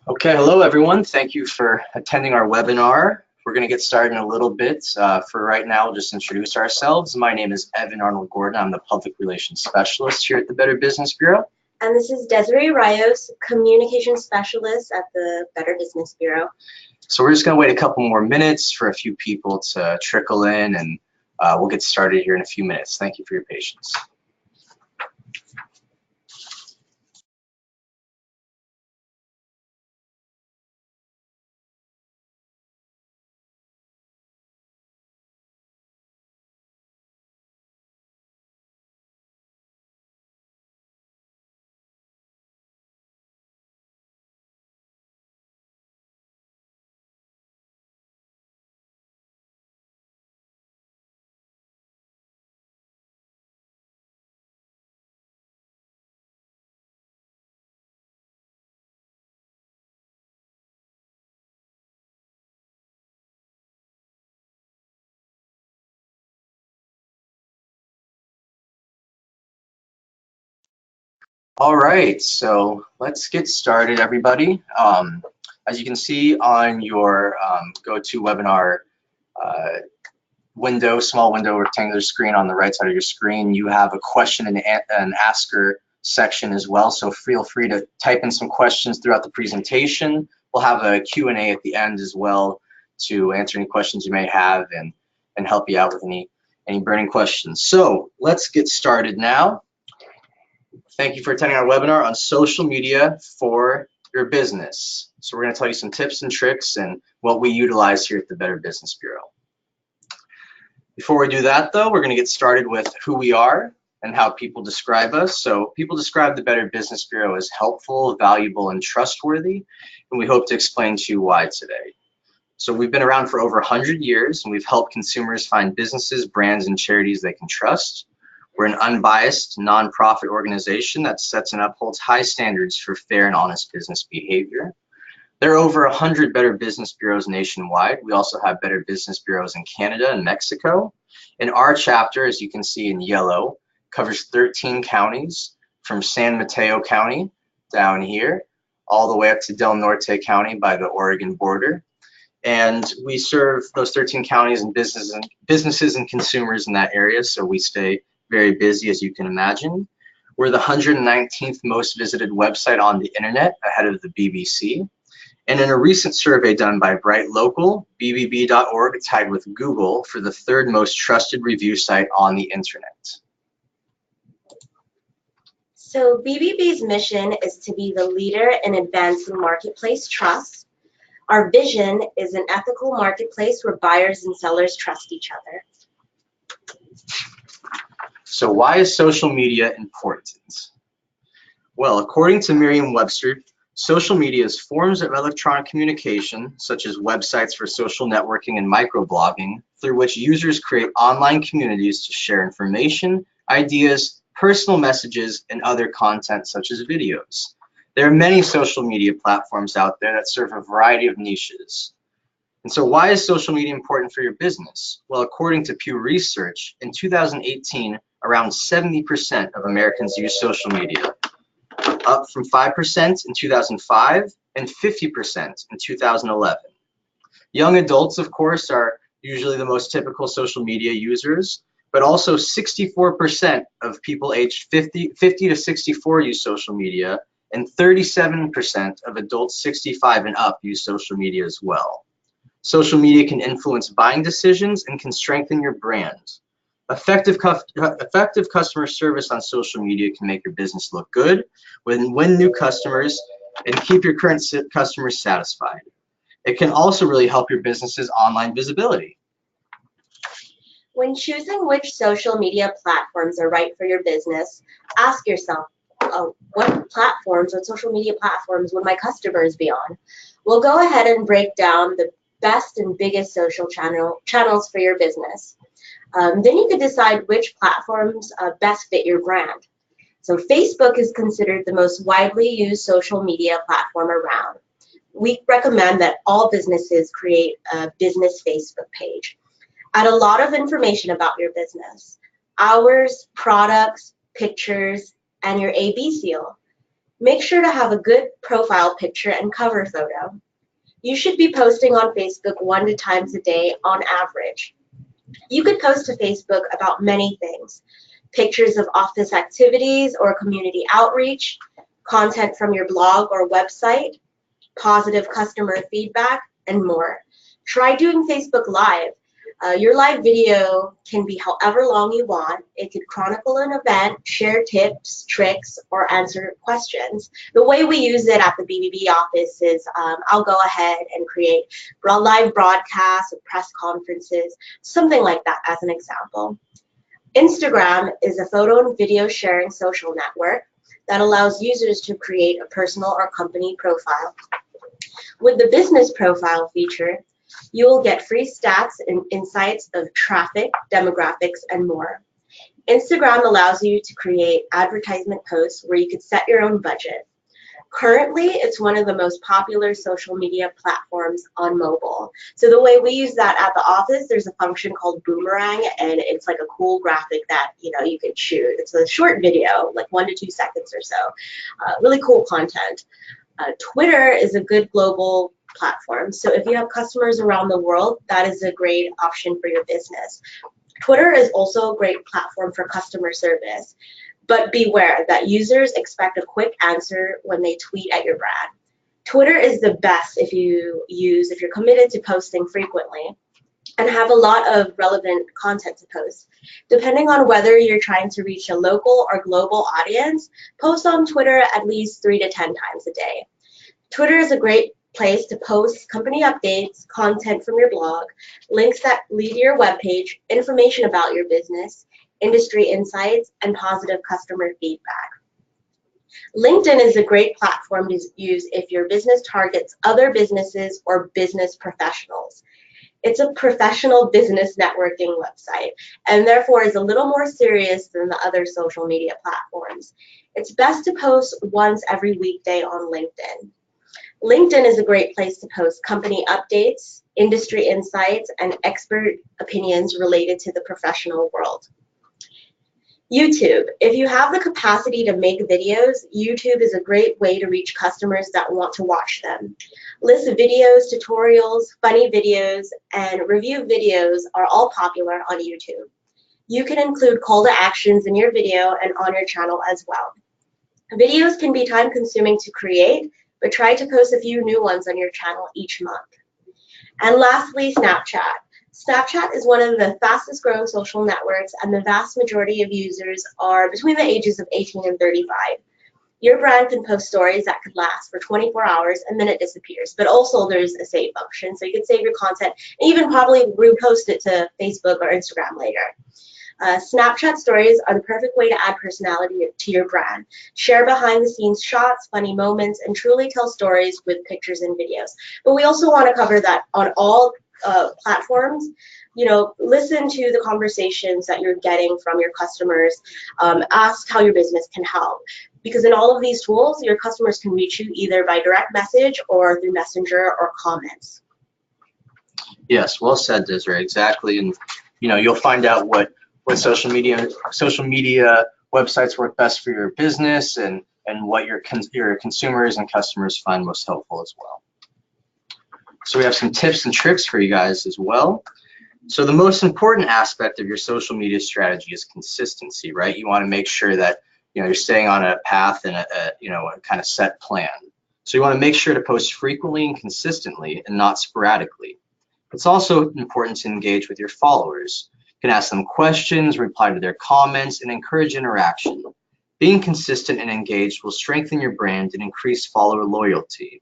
Okay, hello everyone. Thank you for attending our webinar. We're going to get started in a little bit. For right now, we'll just introduce ourselves. My name is Evan Arnold Gordon. I'm the Public Relations Specialist here at the Better Business Bureau. And this is Desiree Rios, Communication Specialist at the Better Business Bureau. So we're just going to wait a couple more minutes for a few people to trickle in, and we'll get started here in a few minutes. Thank you for your patience. All right, so let's get started, everybody. As you can see on your GoToWebinar window, small window, rectangular screen on the right side of your screen, you have a question and asker section as well. So feel free to type in some questions throughout the presentation. We'll have a Q&A at the end as well to answer any questions you may have and help you out with any burning questions. So let's get started now. Thank you for attending our webinar on social media for your business. So we're going to tell you some tips and tricks and what we utilize here at the Better Business Bureau. Before we do that, though, we're going to get started with who we are and how people describe us. So people describe the Better Business Bureau as helpful, valuable, and trustworthy, and we hope to explain to you why today. So we've been around for over 100 years, and we've helped consumers find businesses, brands, and charities they can trust. We're an unbiased, nonprofit organization that sets and upholds high standards for fair and honest business behavior. There are over 100 Better Business Bureaus nationwide. We also have Better Business Bureaus in Canada and Mexico. And our chapter, as you can see in yellow, covers 13 counties from San Mateo County down here, all the way up to Del Norte County by the Oregon border. And we serve those 13 counties and businesses and consumers in that area, so we stay very busy, as you can imagine. We're the 119th most visited website on the internet, ahead of the BBC. And in a recent survey done by Bright Local, BBB.org tied with Google for the third most trusted review site on the internet. So BBB's mission is to be the leader in advancing marketplace trust. Our vision is an ethical marketplace where buyers and sellers trust each other. So why is social media important? Well, according to Merriam-Webster, social media is forms of electronic communication, such as websites for social networking and microblogging, through which users create online communities to share information, ideas, personal messages, and other content such as videos. There are many social media platforms out there that serve a variety of niches. And so why is social media important for your business? Well, according to Pew Research, in 2018, around 70% of Americans use social media, up from 5% in 2005 and 50% in 2011. Young adults, of course, are usually the most typical social media users, but also 64% of people aged 50 to 64 use social media, and 37% of adults 65 and up use social media as well. Social media can influence buying decisions and can strengthen your brand. Effective customer service on social media can make your business look good, win new customers, and keep your current customers satisfied. It can also really help your business's online visibility. When choosing which social media platforms are right for your business, ask yourself, what social media platforms would my customers be on? We'll go ahead and break down the best and biggest social channels for your business. Then you could decide which platforms best fit your brand. So Facebook is considered the most widely used social media platform around. We recommend that all businesses create a business Facebook page. Add a lot of information about your business, hours, products, pictures, and your AB seal. Make sure to have a good profile picture and cover photo. You should be posting on Facebook 1 to 2 times a day on average. You could post to Facebook about many things: pictures of office activities or community outreach, content from your blog or website, positive customer feedback, and more. Try doing Facebook Live. Your live video can be however long you want. It could chronicle an event, share tips, tricks, or answer questions. The way we use it at the BBB office is I'll go ahead and create live broadcasts, press conferences, something like that as an example. Instagram is a photo and video sharing social network that allows users to create a personal or company profile. With the business profile feature, you will get free stats and insights of traffic, demographics, and more. Instagram allows you to create advertisement posts where you could set your own budget. Currently, it's one of the most popular social media platforms on mobile. So the way we use that at the office, there's a function called Boomerang, and it's like a cool graphic that you can shoot. It's a short video, like 1 to 2 seconds or so. Really cool content. Twitter is a good global platform. So if you have customers around the world, that is a great option for your business. Twitter is also a great platform for customer service, but beware that users expect a quick answer when they tweet at your brand. Twitter is the best if you're committed to posting frequently and have a lot of relevant content to post. Depending on whether you're trying to reach a local or global audience, post on Twitter at least 3 to 10 times a day. Twitter is a great place to post company updates, content from your blog, links that lead to your webpage, information about your business, industry insights, and positive customer feedback. LinkedIn is a great platform to use if your business targets other businesses or business professionals. It's a professional business networking website and therefore is a little more serious than the other social media platforms. It's best to post once every weekday on LinkedIn. LinkedIn is a great place to post company updates, industry insights, and expert opinions related to the professional world. YouTube. If you have the capacity to make videos, YouTube is a great way to reach customers that want to watch them. List videos, tutorials, funny videos, and review videos are all popular on YouTube. You can include call to actions in your video and on your channel as well. Videos can be time-consuming to create, but try to post a few new ones on your channel each month. And lastly, Snapchat. Snapchat is one of the fastest growing social networks, and the vast majority of users are between the ages of 18 and 35. Your brand can post stories that could last for 24 hours and then it disappears, but also there's a save function, so you can save your content and even probably repost it to Facebook or Instagram later. Snapchat stories are the perfect way to add personality to your brand. Share behind-the-scenes shots, funny moments, and truly tell stories with pictures and videos. But we also want to cover that on all platforms. Listen to the conversations that you're getting from your customers. Ask how your business can help. Because in all of these tools, your customers can reach you either by direct message or through Messenger or comments. Yes, well said, Desiree. Exactly, and you'll find out what social media websites work best for your business and what your consumers and customers find most helpful as well. So we have some tips and tricks for you guys as well. So the most important aspect of your social media strategy is consistency, right? You want to make sure that you're staying on a path and a kind of set plan. So you want to make sure to post frequently and consistently and not sporadically. It's also important to engage with your followers. You can ask them questions, reply to their comments, and encourage interaction. Being consistent and engaged will strengthen your brand and increase follower loyalty.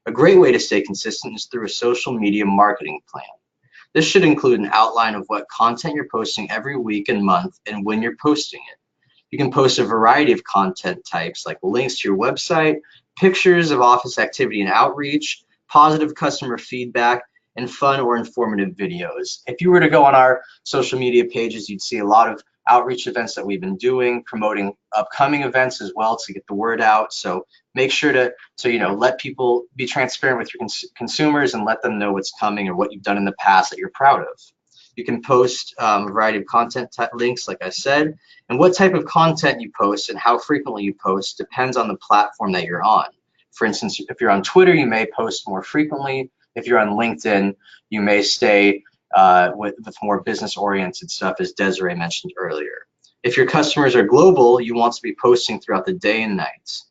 A great way to stay consistent is through a social media marketing plan. This should include an outline of what content you're posting every week and month and when you're posting it. You can post a variety of content types like links to your website, pictures of office activity and outreach, positive customer feedback, and fun or informative videos. If you were to go on our social media pages, you'd see a lot of outreach events that we've been doing, promoting upcoming events as well to get the word out. So make sure to let people be transparent with your consumers and let them know what's coming or what you've done in the past that you're proud of. You can post a variety of content links, like I said, and what type of content you post and how frequently you post depends on the platform that you're on. For instance, if you're on Twitter, you may post more frequently. If you're on LinkedIn, you may stay with more business-oriented stuff, as Desiree mentioned earlier. If your customers are global, you want to be posting throughout the day and night.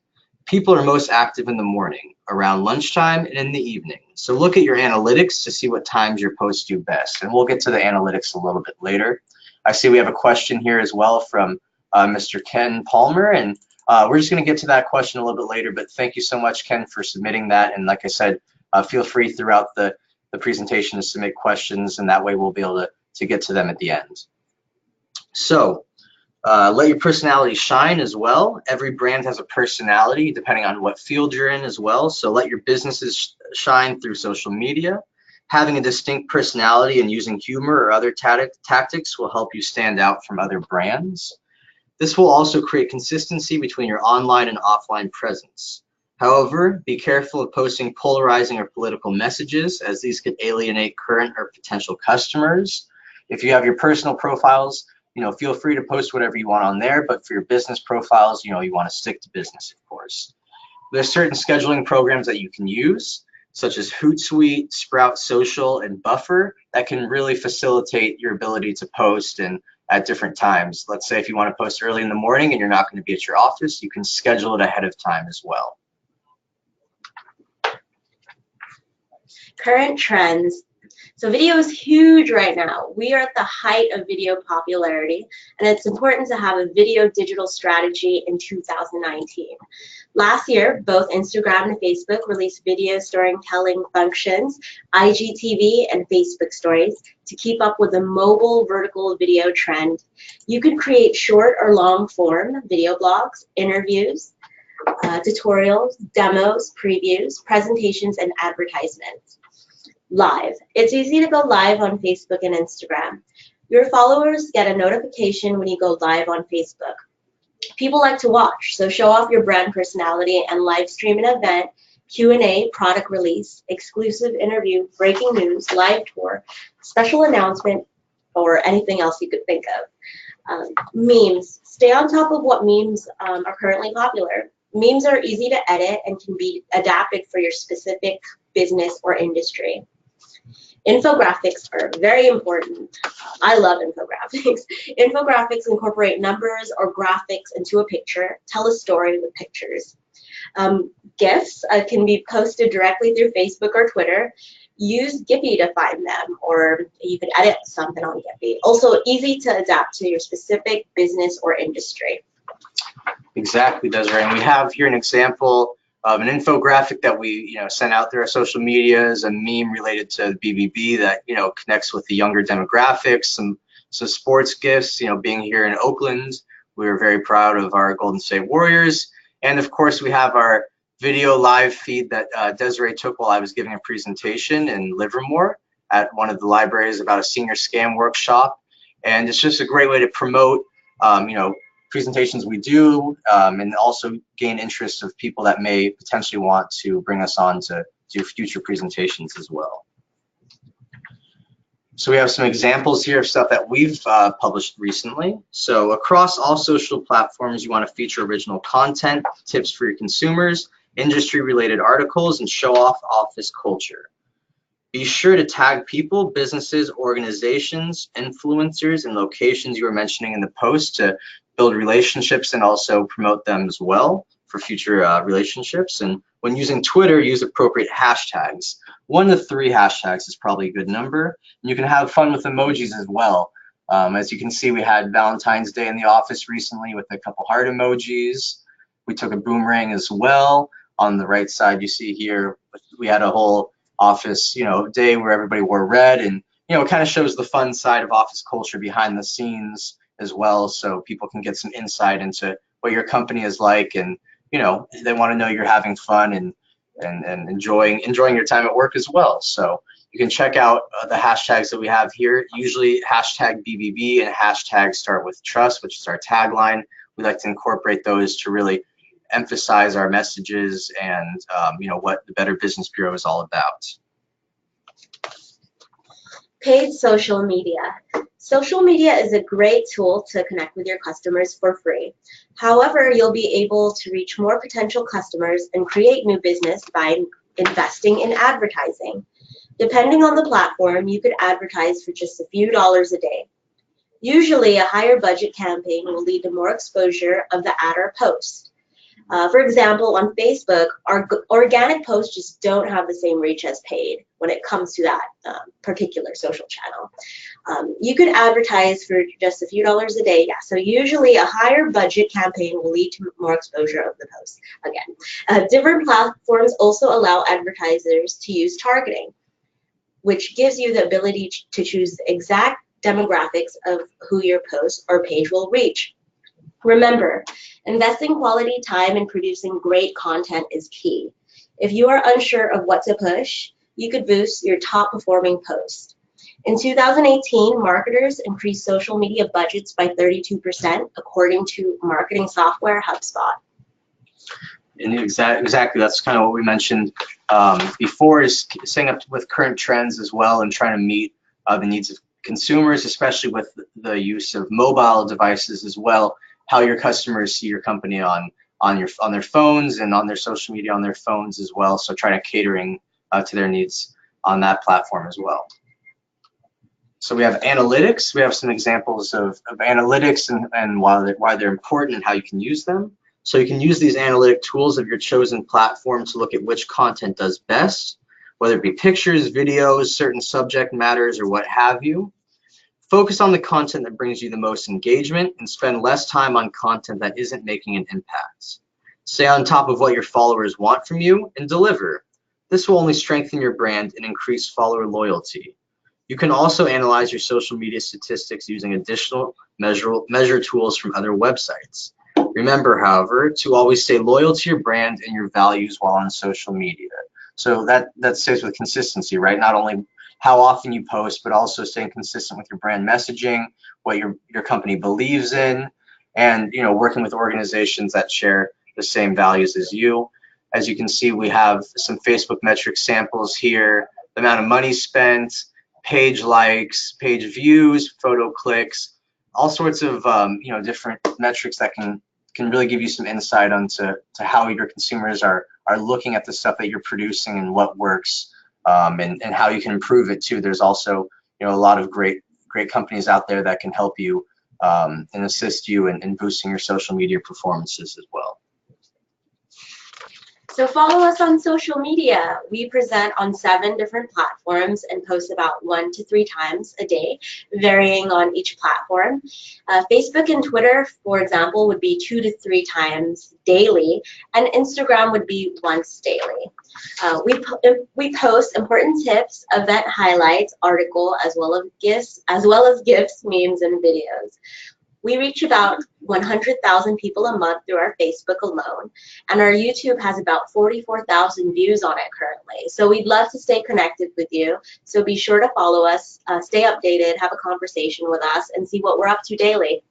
People are most active in the morning, around lunchtime, and in the evening. So look at your analytics to see what times your posts do best. And we'll get to the analytics a little bit later. I see we have a question here as well from Mr. Ken Palmer, and we're just going to get to that question a little bit later, but thank you so much, Ken, for submitting that. And like I said, feel free throughout the presentation to submit questions, and that way we'll be able to get to them at the end. So let your personality shine as well. Every brand has a personality depending on what field you're in as well. So let your businesses shine through social media. Having a distinct personality and using humor or other tactics will help you stand out from other brands. This will also create consistency between your online and offline presence. However, be careful of posting polarizing or political messages, as these could alienate current or potential customers. If you have your personal profiles, feel free to post whatever you want on there, but for your business profiles, you want to stick to business, of course. There's certain scheduling programs that you can use, such as Hootsuite, Sprout Social, and Buffer, that can really facilitate your ability to post and at different times. Let's say if you want to post early in the morning and you're not going to be at your office, you can schedule it ahead of time as well. Current trends. So video is huge right now. We are at the height of video popularity, and it's important to have a video digital strategy in 2019. Last year, both Instagram and Facebook released video storytelling functions, IGTV and Facebook stories, to keep up with the mobile vertical video trend. You could create short or long form video blogs, interviews, tutorials, demos, previews, presentations, and advertisements. Live. It's easy to go live on Facebook and Instagram. Your followers get a notification when you go live on Facebook. People like to watch, so show off your brand personality and live stream an event, Q&A, product release, exclusive interview, breaking news, live tour, special announcement, or anything else you could think of. Memes. Stay on top of what memes are currently popular. Memes are easy to edit and can be adapted for your specific business or industry. Infographics are very important. I love infographics. Infographics incorporate numbers or graphics into a picture, tell a story with pictures. GIFs can be posted directly through Facebook or Twitter. Use Giphy to find them, or you could edit something on Giphy. Also easy to adapt to your specific business or industry. Exactly, Desiree. And we have here an example of an infographic that we sent out through our social medias, a meme related to BBB that connects with the younger demographics, some sports gifts. Being here in Oakland, we were very proud of our Golden State Warriors, and of course we have our video live feed that Desiree took while I was giving a presentation in Livermore at one of the libraries about a senior scam workshop, and it's just a great way to promote presentations we do, and also gain interest of people that may potentially want to bring us on to do future presentations as well. So we have some examples here of stuff that we've published recently. So across all social platforms, you want to feature original content, tips for your consumers, industry-related articles, and show off office culture. Be sure to tag people, businesses, organizations, influencers, and locations you were mentioning in the post to build relationships and also promote them as well for future relationships. And when using Twitter, use appropriate hashtags. 1 to 3 hashtags is probably a good number. And you can have fun with emojis as well. As you can see, we had Valentine's Day in the office recently with a couple heart emojis. We took a boomerang as well. On the right side, you see here, we had a whole office, day where everybody wore red, and it kind of shows the fun side of office culture behind the scenes as well, so people can get some insight into what your company is like, and they want to know you're having fun and enjoying your time at work as well. So you can check out the hashtags that we have here. Usually hashtag BBB and hashtag start with trust, which is our tagline. We like to incorporate those to really emphasize our messages and what the Better Business Bureau is all about. Paid social media. Social media is a great tool to connect with your customers for free. However, you'll be able to reach more potential customers and create new business by investing in advertising. Depending on the platform, you could advertise for just a few dollars a day. Usually, a higher budget campaign will lead to more exposure of the ad or post. For example, on Facebook, our organic posts just don't have the same reach as paid when it comes to that particular social channel. You could advertise for just a few dollars a day, yeah. So usually a higher budget campaign will lead to more exposure of the post. Again, different platforms also allow advertisers to use targeting, which gives you the ability to choose the exact demographics of who your post or page will reach. Remember, investing quality time in producing great content is key. If you are unsure of what to push, you could boost your top performing post. In 2018, marketers increased social media budgets by 32%, according to marketing software HubSpot. And exactly, that's kind of what we mentioned before, is staying up with current trends as well and trying to meet the needs of consumers, especially with the use of mobile devices as well. How your customers see your company on their phones and on their social media on their phones as well. So try to catering to their needs on that platform as well. So we have analytics. We have some examples of analytics and why they're important and how you can use them. So you can use these analytic tools of your chosen platform to look at which content does best, whether it be pictures, videos, certain subject matters, or what have you. Focus on the content that brings you the most engagement and spend less time on content that isn't making an impact. Stay on top of what your followers want from you and deliver. This will only strengthen your brand and increase follower loyalty. You can also analyze your social media statistics using additional measure tools from other websites. Remember, however, to always stay loyal to your brand and your values while on social media. So that stays with consistency, right? Not only how often you post, but also staying consistent with your brand messaging, what your company believes in, and working with organizations that share the same values as you. As you can see, we have some Facebook metric samples here, the amount of money spent, page likes, page views, photo clicks, all sorts of different metrics that can really give you some insight onto how your consumers are looking at the stuff that you're producing and what works. And how you can improve it too. There's also a lot of great companies out there that can help you and assist you in boosting your social media performances as well. So follow us on social media. We present on 7 different platforms and post about 1 to 3 times a day, varying on each platform. Facebook and Twitter, for example, would be 2 to 3 times daily, and Instagram would be once daily. We post important tips, event highlights, article, as well as gifts, memes, and videos. We reach about 100,000 people a month through our Facebook alone, and our YouTube has about 44,000 views on it currently. So we'd love to stay connected with you. So be sure to follow us, stay updated, have a conversation with us, and see what we're up to daily.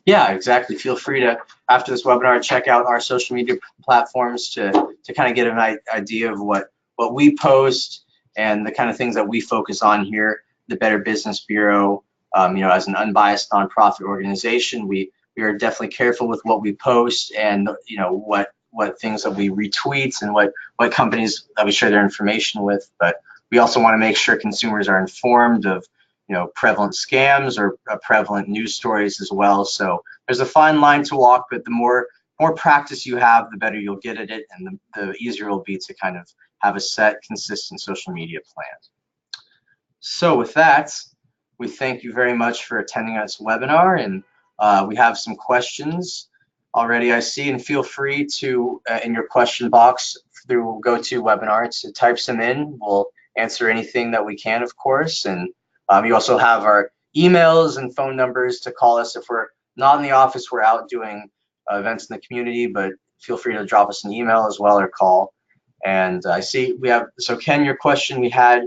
Yeah, exactly. Feel free to, after this webinar, check out our social media platforms to kind of get an idea of what we post and the kind of things that we focus on here, the Better Business Bureau. As an unbiased nonprofit organization, we are definitely careful with what we post and what things that we retweet and what companies that we share their information with. But we also want to make sure consumers are informed of prevalent scams or prevalent news stories as well. So there's a fine line to walk, but the more practice you have, the better you'll get at it, and the easier it will be to kind of have a set, consistent social media plan. So with that, we thank you very much for attending this webinar, and we have some questions already I see, and feel free to, in your question box through GoToWebinar, to type some in. We'll answer anything that we can, of course, and you also have our emails and phone numbers to call us if we're not in the office. We're out doing events in the community, but feel free to drop us an email as well or call. And I see we have, so Ken, your question we had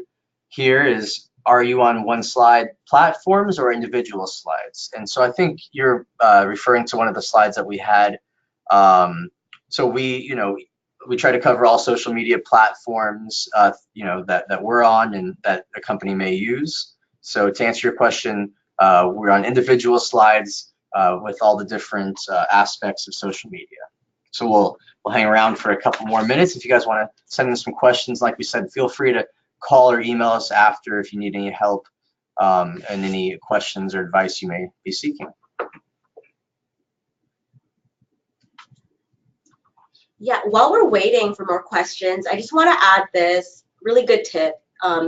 here is, are you on one slide platforms or individual slides? And so I think you're referring to one of the slides that we had. So we try to cover all social media platforms, that we're on and that a company may use. So to answer your question, we're on individual slides with all the different aspects of social media. So we'll hang around for a couple more minutes. If you guys want to send in some questions, like we said, feel free to call or email us after if you need any help and any questions or advice you may be seeking. Yeah, while we're waiting for more questions, I just want to add this really good tip.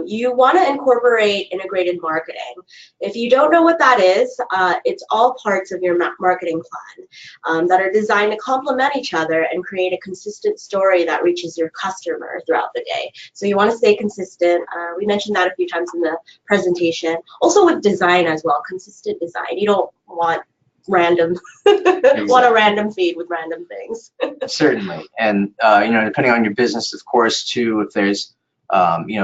You want to incorporate integrated marketing. If you don't know what that is, it's all parts of your marketing plan that are designed to complement each other and create a consistent story that reaches your customer throughout the day. So you want to stay consistent. We mentioned that a few times in the presentation. Also with design as well, consistent design. You don't want random want a random feed with random things. Certainly. And depending on your business, of course, too, if there's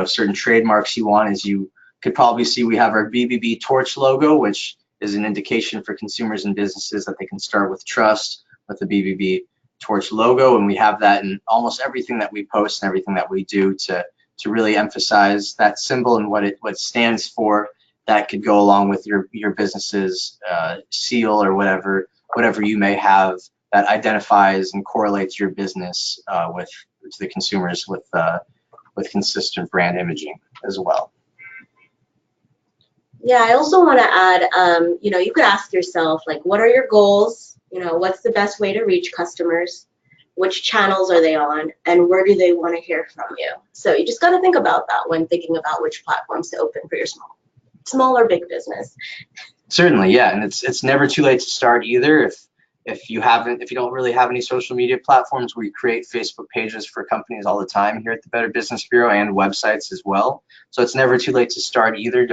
certain trademarks you want, as you could probably see, we have our BBB torch logo, which is an indication for consumers and businesses that they can start with trust with the BBB torch logo, and we have that in almost everything that we post and everything that we do to really emphasize that symbol and what it stands for. That could go along with your business's seal or whatever you may have that identifies and correlates your business to the consumers with consistent brand imaging as well. Yeah, I also want to add, you could ask yourself, like, what are your goals? What's the best way to reach customers? Which channels are they on? And where do they want to hear from you? So you just got to think about that when thinking about which platforms to open for your small or big business. Certainly, yeah, and it's never too late to start either. If you don't really have any social media platforms, we create Facebook pages for companies all the time here at the Better Business Bureau and websites as well. So it's never too late to start either.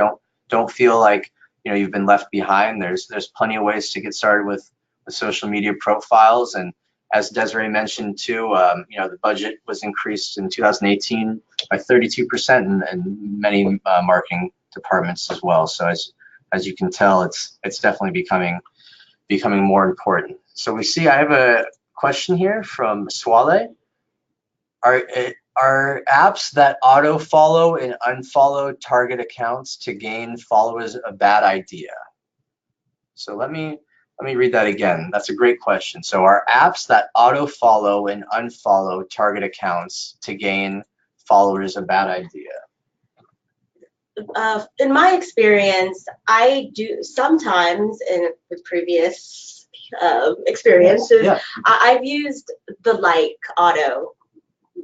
Don't feel like you've been left behind. There's plenty of ways to get started with social media profiles. And as Desiree mentioned too, the budget was increased in 2018 by 32% and many marketing departments as well. So as you can tell, it's definitely becoming more important. So we see I have a question here from Swale. Are apps that auto follow and unfollow target accounts to gain followers a bad idea? So let me read that again. That's a great question. So are apps that auto follow and unfollow target accounts to gain followers a bad idea? In my experience, I do sometimes with previous experiences, Yeah. I've used the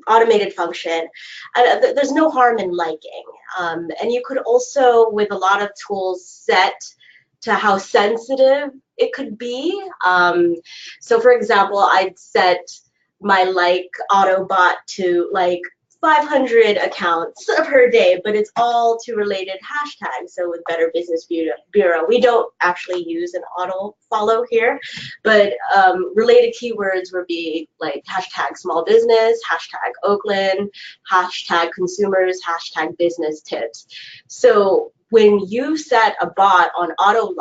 automated function. There's no harm in liking. And you could also, with a lot of tools, set to how sensitive it could be. So for example, I'd set my auto bot to 500 accounts per day, but it's all to related hashtags. So with Better Business Bureau, we don't actually use an auto follow here, but related keywords would be like hashtag small business, hashtag Oakland, hashtag consumers, hashtag business tips. So when you set a bot on auto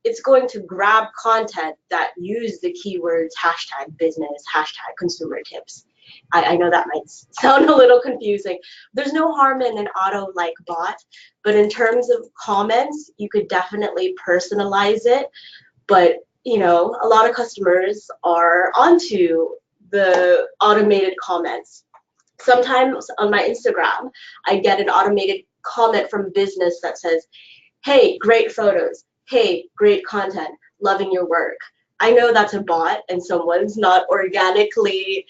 it's going to grab content that use the keywords hashtag business, hashtag consumer tips. I know that might sound a little confusing. There's no harm in an auto bot, but in terms of comments, you could definitely personalize it. But a lot of customers are onto the automated comments. Sometimes on my Instagram, I get an automated comment from business that says, "Hey, great photos. Hey, great content. Loving your work." I know that's a bot and someone's not organically,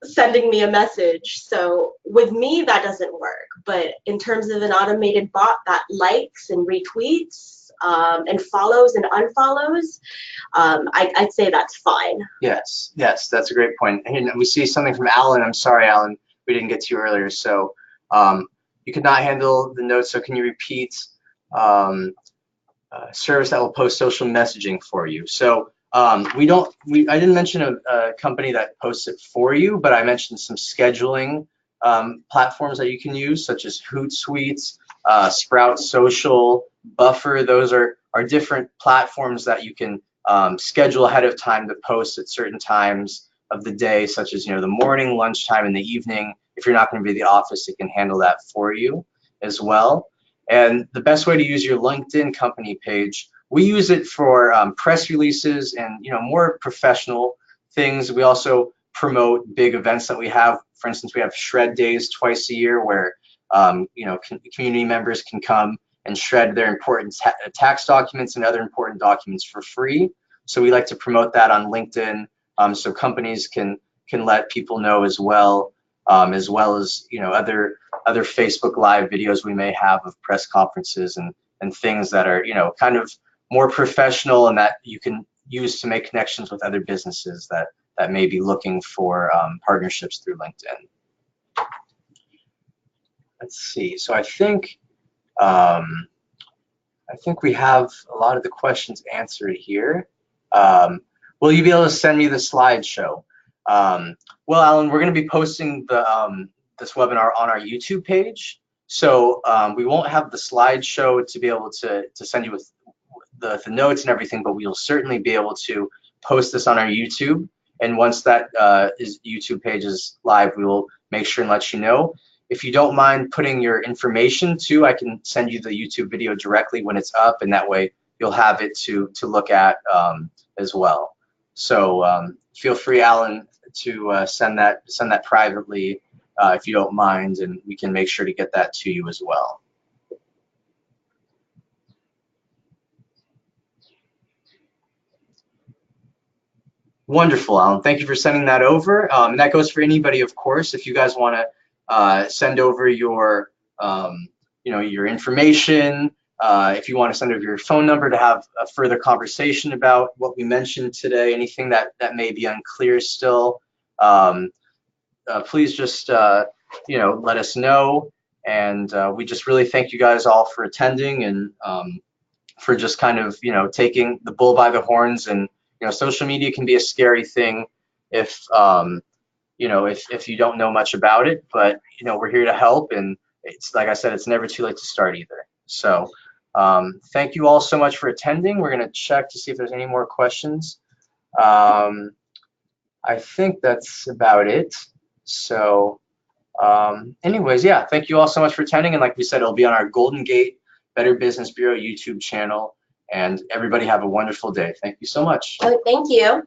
sending me a message. So with me, that doesn't work. But in terms of an automated bot that likes and retweets and follows and unfollows, I'd say that's fine. Yes, that's a great point. And we see something from Alan. I'm sorry, Alan, we didn't get to you earlier. So you could not handle the notes. So can you repeat? Service that will post social messaging for you. So I didn't mention a company that posts it for you, but I mentioned some scheduling platforms that you can use, such as Hootsuite, Sprout Social, Buffer. Those are different platforms that you can schedule ahead of time to post at certain times of the day, such as the morning, lunchtime, and the evening. If you're not going to be at the office, it can handle that for you as well. And the best way to use your LinkedIn company page, we use it for press releases and more professional things. We also promote big events that we have. For instance, we have shred days twice a year where community members can come and shred their important tax documents and other important documents for free. So we like to promote that on LinkedIn, so companies can let people know as well as other Facebook Live videos we may have of press conferences and things that are kind of more professional and that you can use to make connections with other businesses that may be looking for partnerships through LinkedIn. Let's see. So I think we have a lot of the questions answered here. Will you be able to send me the slideshow? Well, Alan, we're going to be posting this webinar on our YouTube page, so we won't have the slideshow to be able to send you with the notes and everything, but we'll certainly be able to post this on our YouTube. And once that YouTube page is live, we will make sure and let you know. If you don't mind putting your information too, I can send you the YouTube video directly when it's up, and that way you'll have it to look at as well. So feel free, Alan, to send that privately if you don't mind, and we can make sure to get that to you as well. Wonderful, Alan. Thank you for sending that over. And that goes for anybody, of course. If you guys want to send over your your information, if you want to send over your phone number to have a further conversation about what we mentioned today, anything that may be unclear still, please just let us know. And we just really thank you guys all for attending and for just kind of taking the bull by the horns. And social media can be a scary thing if if you don't know much about it, but we're here to help, and it's like I said, it's never too late to start either. So thank you all so much for attending. We're going to check to see if there's any more questions. I think that's about it. So anyways, yeah, thank you all so much for attending, and like we said, it'll be on our Golden Gate Better Business Bureau YouTube channel. And everybody have a wonderful day. Thank you so much. Oh, thank you.